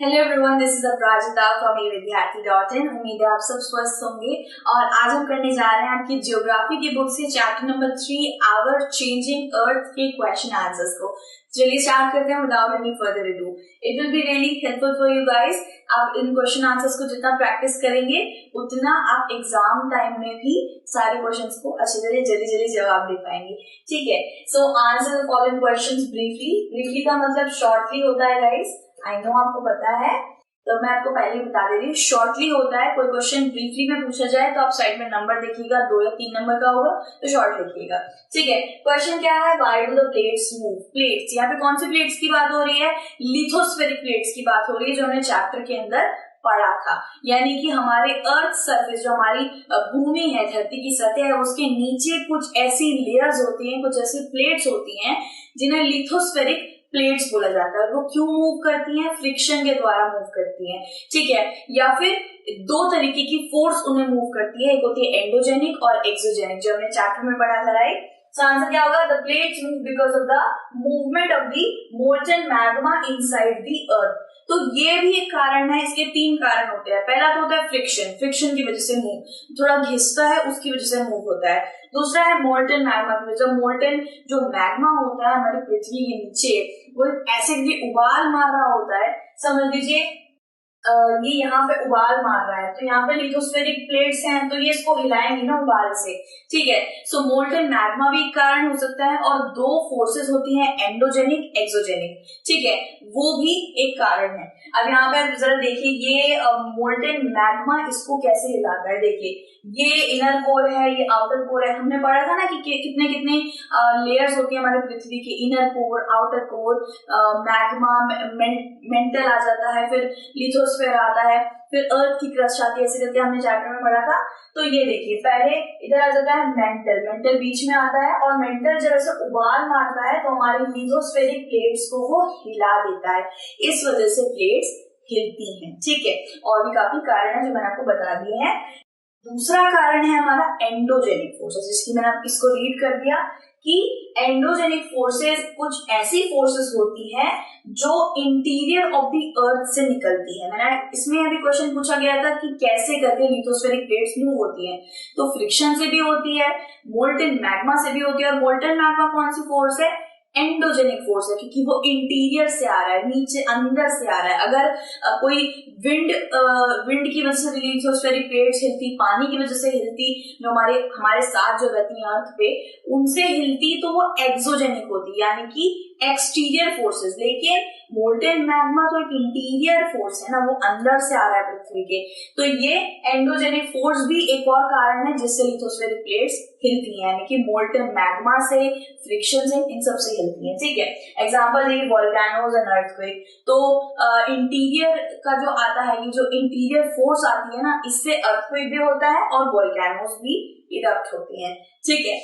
Hello everyone, this is Aparajita from evidyarthi.in। उम्मीद है आप सब स्वस्थ होंगे। और आज हम करने जा रहे हैं आपकी ज्योग्राफी की बुक से chapter number 3 our changing earth के क्वेश्चन आंसर्स को। चलिए स्टार्ट करते हैं without any further ado. It will be really helpful for you guys. आप इन क्वेश्चन आंसर्स को जितना प्रैक्टिस करेंगे उतना आप एग्जाम टाइम में भी सारे क्वेश्चंस को अच्छी तरह जल्दी जवाब दे पाएंगे। ठीक है, so answer the following questions briefly. Briefly का मतलब शॉर्टली होता है गाइस, आई नो आपको पता है, तो मैं आपको पहले ही बता दे रही हूँ। शॉर्टली होता है, कोई क्वेश्चन ब्रीफली में पूछा जाए तो आप साइड में नंबर देखिएगा, 2 या 3 नंबर का होगा तो शॉर्ट लिखिएगा। ठीक है, क्वेश्चन क्या है, why do the plates move. Plates, यहाँ पे कौन सी प्लेट्स की बात हो रही है? लिथोस्फेरिक प्लेट्स की बात हो रही है, जो हमने चैप्टर के अंदर पढ़ा था। यानी कि हमारे अर्थ सरफेस, जो हमारी भूमि है, धरती की सतह है, उसके नीचे कुछ ऐसी लेयर्स होती हैं, कुछ ऐसी प्लेट्स होती हैं जिन्हें लिथोस्फेरिक प्लेट्स बोला जाता है। वो क्यों मूव करती हैं? फ्रिक्शन के द्वारा मूव करती हैं। ठीक है, या फिर दो तरीके की फोर्स उन्हें मूव करती है, एक होती है एंडोजेनिक और एक्सोजेनिक, जो हमने चैप्टर में पढ़ा था, राइट। सो आंसर क्या होगा? The plates move because of the movement of the molten magma inside the earth. तो ये भी एक कारण है। इसके 3 कारण होते हैं। पहला तो होता है फ्रिक्शन, फ्रिक्शन की वजह से मूव, थोड़ा घिसता है उसकी वजह से मूव होता है। दूसरा है मोल्टन मैग्मा की वजह। मोल्टन जो मैग्मा होता है हमारी पृथ्वी के नीचे, वो एसिड उबाल मार रहा होता है। समझ लीजिए ये यहाँ पे उबाल मार रहा है, तो यहाँ पे लिथोस्फेरिक प्लेट्स हैं, तो ये इसको हिलाएंगी ना उबाल से। ठीक है, सो मोल्टन मैग्मा भी एक कारण हो सकता है, और 2 फोर्सेस होती हैं, एंडोजेनिक एक्सोजेनिक। ठीक है, वो भी एक कारण है। अब यहाँ पे जरा देखिए, ये मोल्टन मैग्मा इसको कैसे हिलाता है। देखिए, ये इनर कोर है, ये आउटर कोर है। हमने पढ़ा था ना कि कितने कितने लेयर्स होती है हमारे पृथ्वी के। Inner core, outer core, magma, mantle आ जाता है, फिर लिथोस्फेयर आता है, फिर अर्थ की क्रस्ट आती है, ऐसे करके हमने चैप्टर में पढ़ा था। तो ये देखिए, पहले इधर आ जाता है मेंटल, मेंटल बीच में आता है, और मेंटल जब ऐसे उबाल मारता है तो हमारे लिथोस्फेरिक प्लेट्स को वो हिला देता है। इस वजह से प्लेट्स हिलती हैं। ठीक है, और भी काफी कारण है जो मैंने आपको बता दिए हैं। दूसरा कारण है हमारा एंडोजेनिक फोर्सेस, जिसकी मैंने आप इसको रीड कर दिया कि एंडोजेनिक फोर्सेस कुछ ऐसी फोर्सेस होती है जो इंटीरियर ऑफ द अर्थ से निकलती है। मैंने इसमें अभी क्वेश्चन पूछा गया था कि कैसे करके लिथोस्फेरिक प्लेट्स मूव होती हैं, तो फ्रिक्शन से भी होती है, मोल्टन मैग्मा से भी होती है। और मोल्टन मैग्मा कौन सी फोर्स है? एंडोजेनिक फोर्स है, क्योंकि वो इंटीरियर से आ रहा है, नीचे अंदर से आ रहा है। अगर कोई विंड की वजह से लिथोस्फेरिक प्लेट्स हिलती, पानी की वजह से हिलती, जो हमारे साथ जो रहती है अर्थ पे, उनसे हिलती, तो वो एक्सोजेनिक होती, यानी कि एक्सटीरियर फोर्सेस। लेकिन मोल्टन मैग्मा तो एक इंटीरियर फोर्स है ना, वो अंदर से आ रहा है पृथ्वी के। तो ये एंडोजेनिक फोर्स भी एक और कारण है जिससे लिथोस्फेरिक प्लेट्स हिलती हैं, यानी कि मोल्टन मैग्मा से, फ्रिक्शन से, इन सब से हिलती हैं। ठीक है, एग्जांपल देखिए, वोल्केनोज एंड अर्थक्वेक। तो इंटीरियर का जो आता है, ये जो इंटीरियर फोर्स आती है ना, इससे अर्थक्वेक भी होता है और वोल्केनोज भी इरप्ट होते हैं। ठीक है,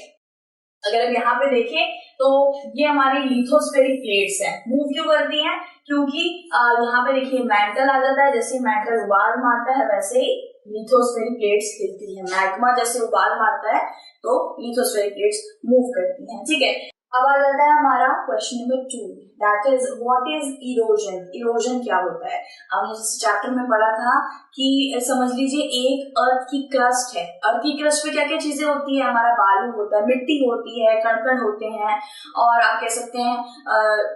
अगर हम यहाँ पे देखें तो ये हमारी लिथोस्फेरिक प्लेट्स हैं। मूव क्यों करती हैं? क्योंकि यहाँ पे देखिए मेंटल आ जाता है, जैसे मेंटल उबाल मारता है वैसे ही लिथोस्फेरिक प्लेट्स हिलती हैं। मैग्मा जैसे उबाल मारता है तो लिथोस्फेरिक प्लेट्स मूव करती हैं। ठीक है, अब आ जाता है हमारा question number 2, that is what is erosion. Erosion क्या होता है? हमने जिस चैप्टर में पढ़ा था कि समझ लीजिए एक अर्थ की क्रस्ट है। अर्थ की क्रस्ट पे क्या क्या चीजें होती है? हमारा बालू होता है, मिट्टी होती है, कण होते हैं, और आप कह सकते हैं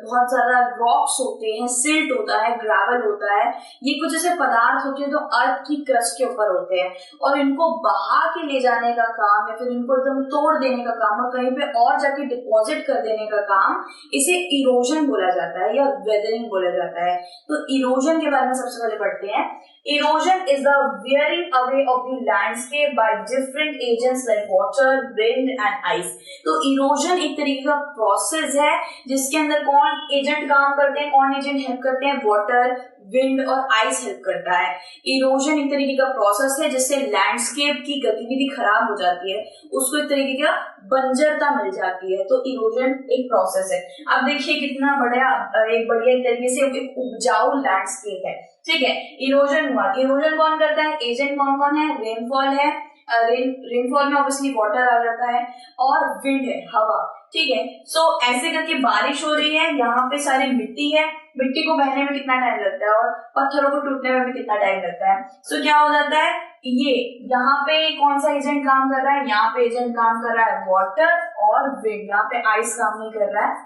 बहुत ज्यादा रॉक्स होते हैं, सिल्ट होता है, ग्रेवल होता है। ये कुछ ऐसे पदार्थ होते हैं जो अर्थ की क्रस्ट के ऊपर होते हैं, और इनको बहा के ले जाने का काम, या फिर इनको एकदम तोड़ देने का काम, और कहीं पे और जाके डिपॉजिट कर देने का काम, इसे इरोजन बोला जाता है या वेदरिंग बोला जाता है। तो इरोजन के बारे में सबसे पहले पढ़ते हैं। Erosion is the wearing away of the landscape by different agents like water, wind and ice. तो इरोजन एक तरीके का प्रोसेस है जिसके अंदर कौन एजेंट काम करते हैं, कौन एजेंट हेल्प करते हैं? वाटर, विंड और आइस हेल्प करता है। इरोजन एक तरीके का प्रोसेस है जिससे लैंडस्केप की गतिविधि खराब हो जाती है, उसको एक तरीके का बंजरता मिल जाती है। तो इरोजन एक प्रोसेस है। अब देखिए कितना एक बढ़िया तरीके से एक उपजाऊ लैंडस्केप है। ठीक है, इरोजन हुआ। इरोजन कौन करता है? एजेंट कौन कौन है? रेनफॉल है, रेनफॉल में ऑब्वियसली वाटर आ जाता है, और विंड है, हवा। ठीक है। सो ऐसे करके बारिश हो रही है, यहाँ पे सारी मिट्टी है, मिट्टी को बहने में कितना टाइम लगता है और पत्थरों को टूटने में भी कितना टाइम लगता है। सो क्या हो जाता है, ये यहाँ पे कौन सा एजेंट काम कर रहा है, यहाँ पे एजेंट काम कर रहा है वाटर और विंड, यहाँ पे आइस काम नहीं कर रहा है,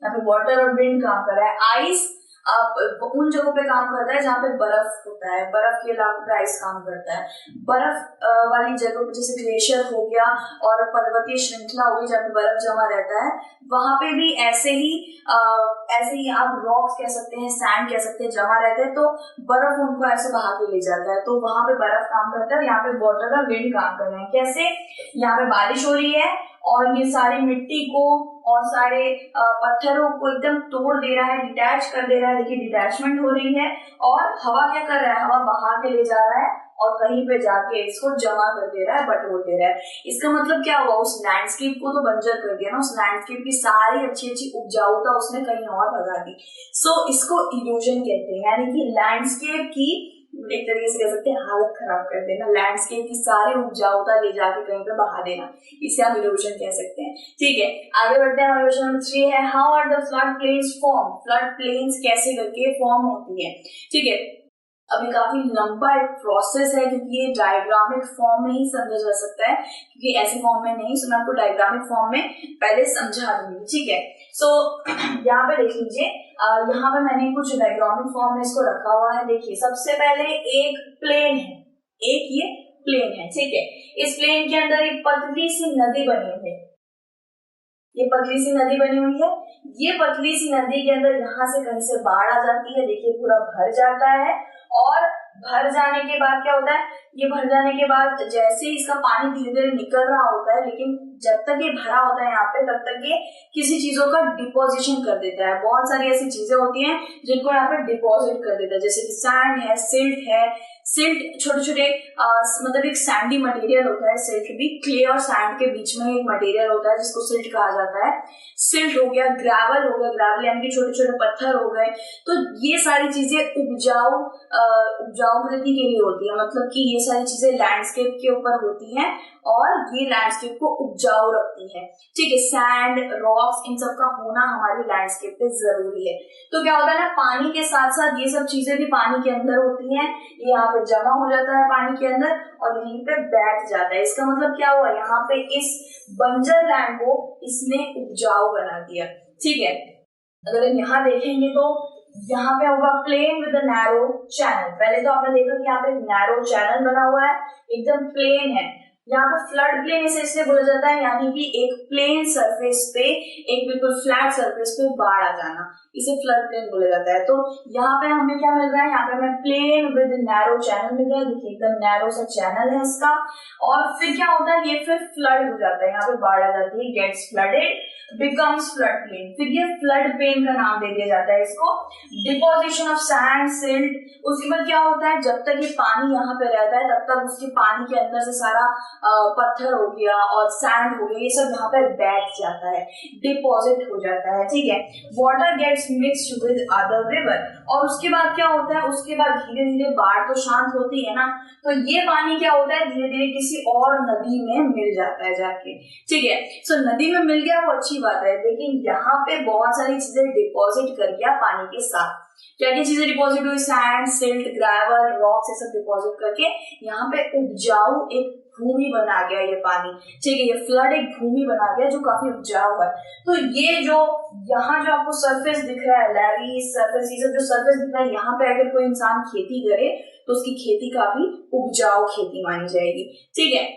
यहाँ पे वाटर और विंड काम कर रहा है। आइस उन जगहों पे काम करता है जहाँ पे बर्फ होता है, बर्फ के इलाकों पे आइस काम करता है। बर्फ वाली जगहों पे जैसे ग्लेशियर हो गया और पर्वतीय श्रृंखला हो गई जहाँ पे बर्फ जमा रहता है, वहां पे भी ऐसे ही आप रॉक्स कह सकते हैं, सैंड कह सकते हैं, जमा रहते हैं, तो बर्फ उनको ऐसे बहा के ले जाता है, तो वहां पे बर्फ काम करता है। यहाँ पे वाटर और विंड काम कर रहे हैं। कैसे, यहाँ पे बारिश हो रही है और ये सारी मिट्टी को और सारे पत्थरों को एकदम तोड़ दे रहा है, डिटैच कर दे रहा है, देखिए डिटैचमेंट हो रही है। और हवा क्या कर रहा है, हवा बहा के ले जा रहा है और कहीं पे जाके इसको जमा कर दे रहा है, बटोर दे रहा है। इसका मतलब क्या हुआ, उस लैंडस्केप को तो बंजर कर दिया ना, उस लैंडस्केप की सारी अच्छी अच्छी उपजाऊता उसने कहीं और भगा दी। सो इसको इरोजन कहते हैं, यानी कि लैंडस्केप की एक तरीके से कह सकते हैं हालत खराब कर देना, लैंडस्केप की सारी उपजाऊता ले जाके कहीं पे बहा देना, इसे आप इरोजन कह सकते हैं। ठीक है, आगे बढ़ते हैं। क्वेश्चन नंबर 3 है, how are the flood plains form, flood plains कैसे करके फॉर्म होती है। ठीक है, अभी काफी लंबा एक प्रोसेस है क्योंकि ये डायग्रामिक फॉर्म में ही समझा जा सकता है, क्योंकि ऐसे फॉर्म में नहीं। सो मैं आपको डायग्रामिक फॉर्म में पहले समझा दूंगी। ठीक है, सो यहाँ पे देख लीजिए, यहाँ पे मैंने कुछ डायग्रामिक फॉर्म में इसको रखा हुआ है। देखिए, सबसे पहले एक प्लेन है, एक ये प्लेन है। ठीक है, इस प्लेन के अंदर एक पतली सी नदी बनी हुई है, ये पतली सी नदी बनी हुई है। ये पतली सी नदी के अंदर यहाँ से कहीं से बाढ़ आ जाती है, देखिए पूरा भर जाता है। और भर जाने के बाद क्या होता है, ये भर जाने के बाद जैसे ही इसका पानी धीरे धीरे निकल रहा होता है, लेकिन जब तक ये भरा होता है यहाँ पे, तब तक ये किसी चीजों का डिपोजिशन कर देता है। बहुत सारी ऐसी चीजें होती हैं जिनको यहाँ पे डिपोजिट कर देता है, जैसे कि सैंड है, सिल्ट है। सिल्ट छोटे छोटे मतलब एक सैंडी मटेरियल होता है, सिल्ट भी क्ले और सैंड के बीच में एक मटेरियल होता है जिसको सिल्ट कहा जाता है। सिल्ट हो गया, ग्रेवल हो गया, ग्रेवल यानी कि छोटे छोटे पत्थर हो गए। तो ये सारी चीजें उपजाऊ कृति के लिए होती है, मतलब कि ये सारी चीजें लैंडस्केप के ऊपर होती हैं और ये लैंडस्केप को उपजाऊ रखती है। ठीक है, सैंड, रॉक्स, इन सब का होना हमारी लैंडस्केप पे जरूरी है। तो क्या होता है ना, पानी के साथ साथ ये सब चीजें भी पानी के अंदर होती हैं, ये यहाँ पे जमा हो जाता है पानी के अंदर और यहीं पे बैठ जाता है। इसका मतलब क्या हुआ, यहाँ पे इस बंजर लैंड को इसने उपजाऊ बना दिया। ठीक है, अगर हम यहाँ देखेंगे तो यहाँ पे होगा प्लेन विद नैरो चैनल। पहले तो आपने देखा कि यहाँ पे नैरो चैनल बना हुआ है, एकदम प्लेन है। यहाँ पे फ्लड प्लेन इसे इसलिए बोला जाता है, यानी कि एक प्लेन सरफेस पे, एक बिल्कुल फ्लैट सरफेस पे बाढ़ आ जाना, इसे फ्लड प्लेन बोला जाता है। तो यहाँ पे हमें क्या मिल रहा है, यहाँ पे हमें प्लेन विद नैरो चैनल मिल रहा है। देखिए एकदम नैरो सा चैनल है इसका। और फिर क्या होता है, ये फिर फ्लड हो जाता है, यहाँ पे बाढ़ आ जाती है, gets flooded, becomes flood plain. फिर ये फ्लड प्लेन का नाम दे दिया जाता है इसको। डिपोजिशन ऑफ सैंड, सिल्ट, उसके बाद क्या होता है, जब तक ये पानी यहाँ पे रहता है तब तक उसके पानी के अंदर से सारा पत्थर हो गया और सैंड हो गया, ये सब यहाँ पे बैठ जाता है, डिपॉजिट हो जाता है। ठीक है, water gets mixed with other river. और उसके बाद क्या होता है, उसके बाद धीरे धीरे बाढ़ तो शांत होती है ना, तो ये पानी क्या होता है, धीरे धीरे किसी और नदी में मिल जाता है जाके। ठीक है, सो नदी में मिल गया वो अच्छी बात है, लेकिन यहाँ पे बहुत सारी चीजें डिपॉजिट कर गया पानी के साथ। क्या क्या चीजें डिपॉजिट हुई, सैंड, सिल्ट, ग्रेवल, रॉक्स, ये सब डिपॉजिट करके यहाँ पे उपजाऊ एक भूमि बना गया ये पानी। ठीक है, ये फ्लड एक भूमि बना गया जो काफी उपजाऊ है। तो ये जो यहाँ जो आपको सरफेस दिख रहा है, लैवी सरफेस, ये सब जो सरफेस दिख रहा है, यहाँ पे अगर कोई इंसान खेती करे तो उसकी खेती काफी उपजाऊ खेती मानी जाएगी। ठीक है,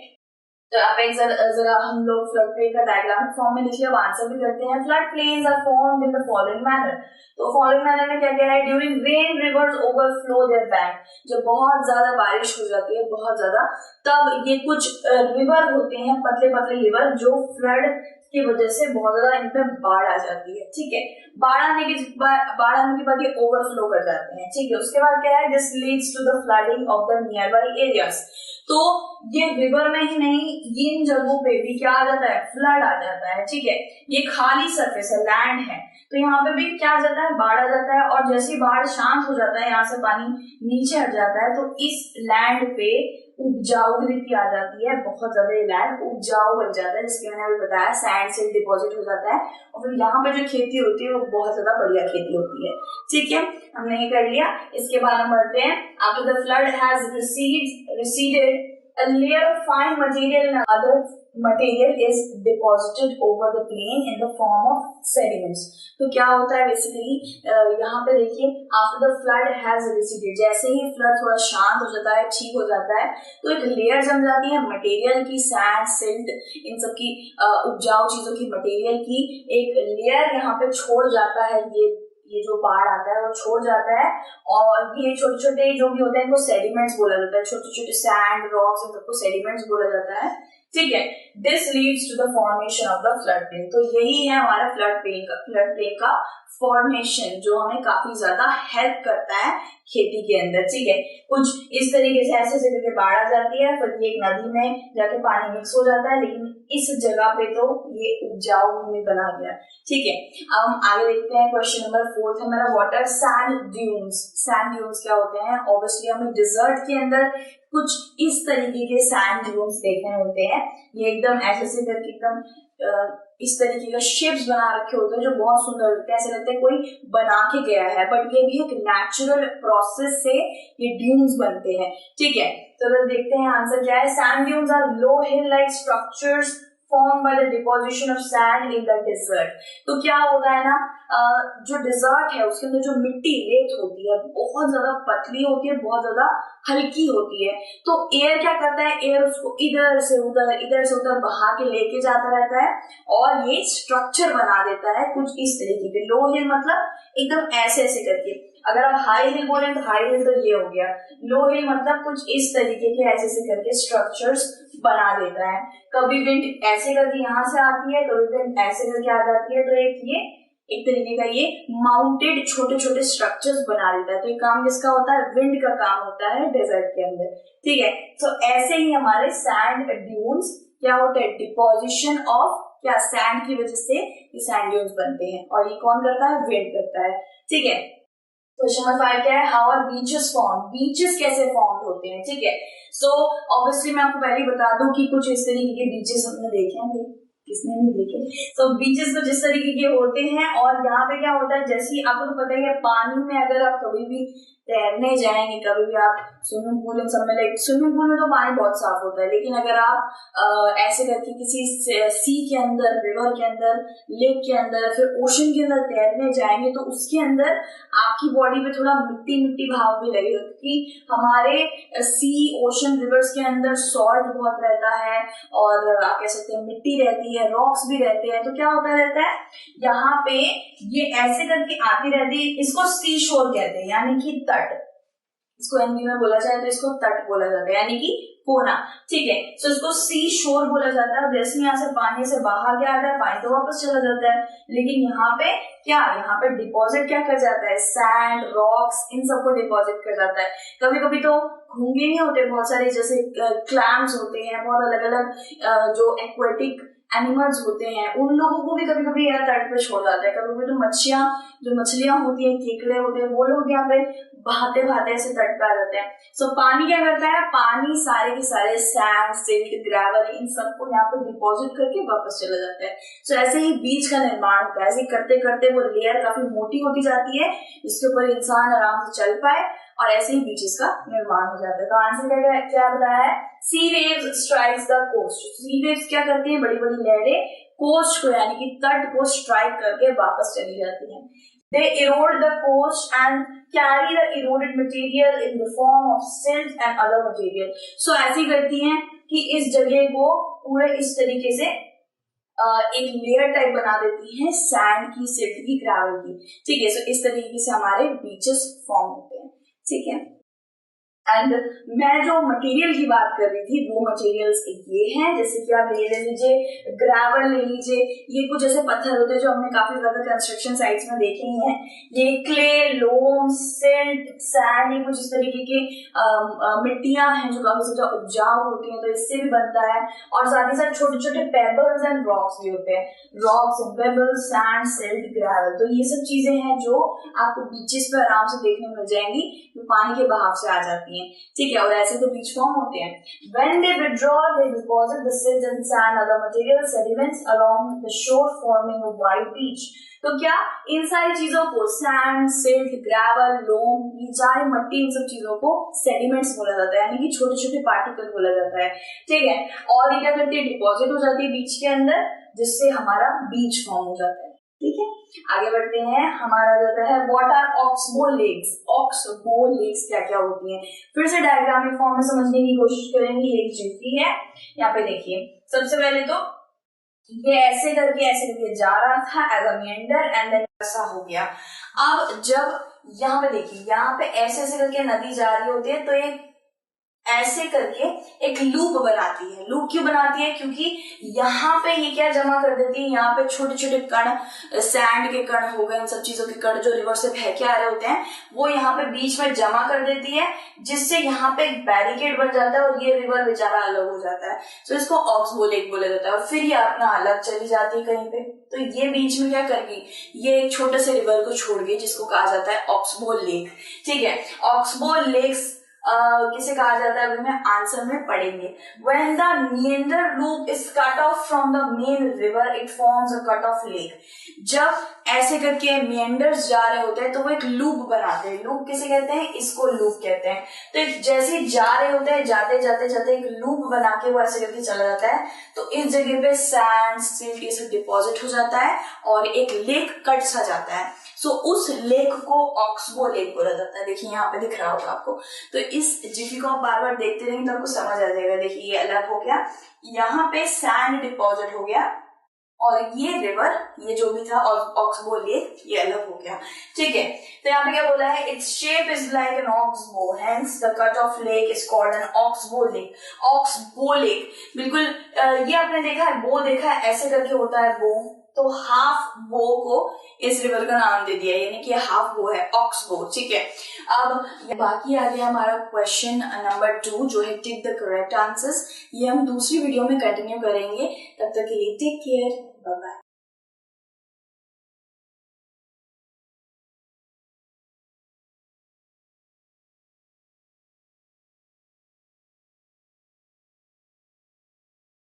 तो आप एक जरा हम लोग फ्लड प्लेन का डायग्रामिक फॉर्म में लिखिए, अब आंसर भी करते हैं। Flood plains are formed in the following manner. तो फॉलोइंग मैनर में क्या क्या है, during rain rivers overflow their banks. जब बहुत ज्यादा बारिश हो जाती है, बहुत ज्यादा, तब ये कुछ रिवर होते हैं, पतले पतले रिवर, जो फ्लड की वजह से बहुत ज्यादा इन पे बाढ़ आ जाती है। ठीक है, बाढ़ आने के बाद ये ओवरफ्लो कर जाते हैं। ठीक है, उसके बाद क्या है, this leads to the flooding of the nearby areas. तो ये रिवर में ही नहीं, इन जगहों पे भी क्या आ जाता है, फ्लड आ जाता है। ठीक है, ये खाली सरफेस है, लैंड है, तो यहाँ पे भी क्या आ जाता है, बाढ़ आ जाता है। और जैसे बाढ़ शांत हो जाता है, यहाँ से पानी नीचे हट जाता है, तो इस लैंड पे उपजाऊगृति आ जाती है, बहुत ज्यादा ये लैंड उपजाऊ बन जाता है, जिसके मैंने अभी बताया सैंड सिल्ट डिपॉजिट हो जाता है और फिर यहाँ पे जो खेती होती है वो बहुत ज्यादा बढ़िया खेती होती है। ठीक है, हमने ये कर लिया। इसके बाद हम बढ़ते हैं, after the flood has receded a layer of fine material and other material is deposited over the plain in the form of sediments। तो क्या होता है बेसिकली, यहाँ पे देखिए after the flood has receded, जैसे ही फ्लड थोड़ा शांत हो जाता है, ठीक हो जाता है, तो एक लेयर जम जाती है मटेरियल की, सैंड सिल्ट इन सब की उपजाऊ चीजों की, मटेरियल की एक लेयर यहाँ पे छोड़ जाता है। ये जो बाढ़ आता है वो छोड़ जाता है और ये छोटे छोटे जो भी होते हैं इनको सेडिमेंट्स बोला जाता है, छोटे छोटे सैंड रॉक्स इन सबको सेडिमेंट्स बोला जाता है। ठीक है, this leads to the formation of the flood plain. तो यही है हमारा फ्लड प्लेन का फॉर्मेशन, जो हमें काफी ज्यादा हेल्प करता है खेती के अंदर। ठीक है, कुछ इस तरीके से ऐसे करके बाढ़ आ जाती है, फिर ये एक नदी में जाके पानी मिक्स हो जाता है, लेकिन इस जगह पे तो ये उपजाऊ भूमि बना गया। ठीक है, अब हम आगे देखते हैं। क्वेश्चन नंबर 4 है मेरा, what are sand dunes. Sand dunes क्या होते हैं? ऑब्वियसली हमें डिजर्ट के अंदर कुछ इस तरीके के सैंड ड्यून्स देखने होते हैं। ये एकदम ऐसे करके एकदम इस तरीके का शेप्स बना रखे होते हैं जो बहुत सुंदर लगते हैं, ऐसे लगता है कोई बना के गया है, बट ये भी एक नेचुरल प्रोसेस से ये ड्यून्स बनते हैं। ठीक है, तो देखते हैं आंसर क्या है। Sand dunes are low hill like structures formed by the deposition of sand in the desert। तो क्या होता है ना, जो डिजर्ट है उसके अंदर जो मिट्टी रेत होती है बहुत ज्यादा पतली होती है, बहुत ज्यादा हल्की होती है, तो एयर क्या करता है, एयर उसको इधर से उधर बहा के लेके जाता रहता है और ये स्ट्रक्चर बना देता है कुछ इस तरीके के। लो हिल मतलब एकदम ऐसे करके, अगर आप हाई हिल बोले तो हाई हिल तो ये हो गया, लो हिल मतलब कुछ इस तरीके के ऐसे करके स्ट्रक्चर्स बना देता है। कभी विंड ऐसे करके यहाँ से आती है, कभी विंड ऐसे करके आ जाती है, तो एक तरीके का ये माउंटेड छोटे छोटे स्ट्रक्चर्स बना देता है। तो ये काम किसका होता है? विंड का काम होता है डेजर्ट के अंदर। ठीक है, तो ऐसे ही हमारे सैंड ड्यून्स क्या होते हैं? डिपोजिशन ऑफ क्या सैंड की वजह से ये सैंड ड्यून्स बनते हैं, और ये कौन करता है? विंड करता है। ठीक है, क्वेश्चन नंबर 5 क्या है? How are beaches form. Beaches कैसे फॉर्म होते हैं? ठीक है, सो ऑब्वियसली मैं आपको पहले ही बता दूं कि कुछ इस तरीके के बीचेस हमने देखे हैं, किसने नहीं देखे। तो बीचेस तो जिस तरीके के होते हैं, और यहाँ पे क्या होता है, जैसे आपको तो पता ही है, पानी में अगर आप कभी भी तैरने जाएंगे, कभी भी आप स्विमिंग पूल इन सब में, लाइक स्विमिंग पूल में तो पानी बहुत साफ होता है, लेकिन अगर आप ऐसे करके किसी सी के अंदर, रिवर के अंदर, लेक के अंदर, फिर ओशन के अंदर तैरने जाएंगे, तो उसके अंदर आपकी बॉडी पे थोड़ा मिट्टी भाव भी लगेगा, क्योंकि हमारे सी, ओशन, रिवर्स के अंदर सॉल्ट बहुत रहता है, और आप कह सकते हैं मिट्टी रहती है, रॉक्स भी रहते हैं। तो क्या होता रहता है, यहाँ पे ये ऐसे करके आती रहती है, इसको सी शोर कहते हैं, यानी कि तट। इसको हिंदी में बोला जाए तो इसको तट बोला जाता है, यानी कि कोना। ठीक है, तो इसको सी शोर बोला जाता है। जैसे यहाँ से पानी से बाहर क्या आता है, पानी तो वापस चला जाता है, लेकिन यहाँ पे क्या, यहाँ पे डिपॉजिट क्या कर जाता है, सैंड, रॉक्स, इन सबको डिपॉजिट कर जाता है। कभी कभी तो घोंगे नहीं होते, बहुत सारे जैसे क्लैम्स होते हैं, बहुत अलग अलग जो एक्वेटिक एनिमल्स होते हैं, उन लोगों को भी कभी कभी यहाँ तट पे छोड़ जाता है। कभी कभी तो मछलियां होती हैं, केकड़े होते हैं, वो लोग यहाँ पे बहाते ऐसे तट पे आ जाते हैं। सो पानी क्या करता है, पानी सारे के सारे सैंड, सिल्ट, ग्रेवल, इन सबको यहाँ पे डिपॉजिट करके वापस चला जाता है। सो ऐसे ही बीच का निर्माण होता है। ऐसे करते करते वो लेयर काफी मोटी होती जाती है, जिसके ऊपर इंसान आराम से चल पाए, और ऐसे ही बीचेस का निर्माण हो जाता है। तो आंसर क्या बताया है? Sea waves strikes the coast. Sea waves क्या करती है, बड़ी बड़ी लहरें कोस्ट को, यानी कि तट को स्ट्राइक करके वापस चली जाती हैं। They erode the coast and carry the eroded material in the form of silt and other material। So ऐसी करती हैं कि इस जगह को पूरे इस तरीके से एक लेयर टाइप बना देती है सैंड की, सिल्ट की, ग्रेवल की। ठीक है, सो इस तरीके से हमारे बीचेस फॉर्म होते हैं। ठीक है, एंड मैं जो मटेरियल की बात कर रही थी वो मटेरियल्स ये हैं, जैसे कि आप ले लीजिए ग्रेवल, ले लीजिए, ये कुछ ऐसे पत्थर होते हैं जो हमने काफी ज्यादा कंस्ट्रक्शन साइट्स में देखे ही हैं। ये क्ले, लोम, सिल्ट, सैंड ही कुछ इस तरीके के मिट्टियां हैं जो काफी ज्यादा उपजाऊ होती हैं, तो इससे भी बनता है। और साथ ही साथ छोटे छोटे पेबल्स एंड रॉक्स भी होते हैं, rocks and pebbles, sand, silt, gravel. तो ये सब चीजें हैं जो आपको बीचेस पे आराम से देखने मिल जाएंगी, जो पानी के बहाव से आ जाती हैं, ठीक है। और ऐसे तो बीच फॉर्म होते हैं। When they withdraw, they deposit the silt and sand, other material sediments along the shore, forming a wide beach. तो क्या इन सारी चीजों को, सैंड, सिल्ट, ग्रेवल, लोम, ये सारी मट्टी, इन सब चीजों को सेडिमेंट्स बोला जाता है, यानी कि छोटे छोटे पार्टिकल बोला जाता है, ठीक है। और ये क्या करती है, डिपॉजिट हो जाती है बीच के अंदर, जिससे हमारा बीच फॉर्म हो जाता है, ठीक है। आगे बढ़ते हैं, हमारा जाता है what are oxbow lakes. Oxbow lakes क्या क्या होती हैं, फिर से डायग्रामिक फॉर्म में समझने की कोशिश करेंगे। एक जिंदगी है, यहाँ पे देखिए, सबसे पहले तो ये ऐसे करके जा रहा था as a meander, and then ऐसा हो गया। अब जब यहाँ पे देखिए, यहाँ पे ऐसे करके नदी जा रही होती है, तो एक ऐसे करके एक लूप बनाती है। लूप क्यों बनाती है, क्योंकि यहाँ पे ये क्या जमा कर देती है, यहाँ पे छोटे छोटे कण, सैंड के कण हो गए, इन सब चीजों के कण जो रिवर से बह के आ रहे होते हैं, वो यहाँ पे बीच में जमा कर देती है, जिससे यहाँ पे एक बैरिकेड बन जाता है और ये रिवर बेचारा अलग हो जाता है। तो इसको ऑक्सबो लेक बोला जाता है। और फिर ये अपना अलग चली जाती है कहीं पे, तो ये बीच में क्या करेगी, ये एक छोटे से रिवर को छोड़ गई, जिसको कहा जाता है ऑक्सबो लेक, ठीक है। ऑक्सबो लेक्स किसे कहा जाता है, अभी मैं आंसर में पढ़ेंगे। When the meander loop is cut off from the main river, it forms a cut off lake. जब ऐसे करके meanders जा रहे होते हैं, तो वो एक लूप बनाते हैं। लूप किसे कहते हैं, इसको लूप कहते हैं। तो जैसे जा रहे होते हैं, जाते जाते जाते एक लूप बना के वो ऐसे करके चला जाता है, तो इस जगह पे सैंड, सिल्ट, ये सब डिपॉजिट हो जाता है और एक लेक कट सा जाता है। सो उस लेक को ऑक्सबो लेक बोला जाता है। देखिए यहाँ पे दिख रहा होगा आपको। तो इस जिफी को आप बार बार देखते रहेंगे तो आपको समझ आ जाएगा। देखिए ये अलग हो गया, यहाँ पे सैंड डिपॉजिट हो गया, और ये रिवर, ये जो भी था ऑक्सबो लेक, ये अलग हो गया, ठीक है। तो यहाँ पे क्या बोला है, its shape is like an oxbow, hence the cut off lake is called an oxbow lake. Oxbow lake, बिल्कुल ये आपने देखा है, बो देखा है, ऐसे करके होता है बो, तो हाफ बो को इस रिवर का नाम दे दिया, यानी कि हाफ बो है, ऑक्सबो, ठीक है। अब बाकी आ गया हमारा क्वेश्चन नंबर 2, जो है टिक द करेक्ट आंसर्स। ये हम दूसरी वीडियो में कंटिन्यू करेंगे। तब तक के लिए टेक केयर, बाय बाय।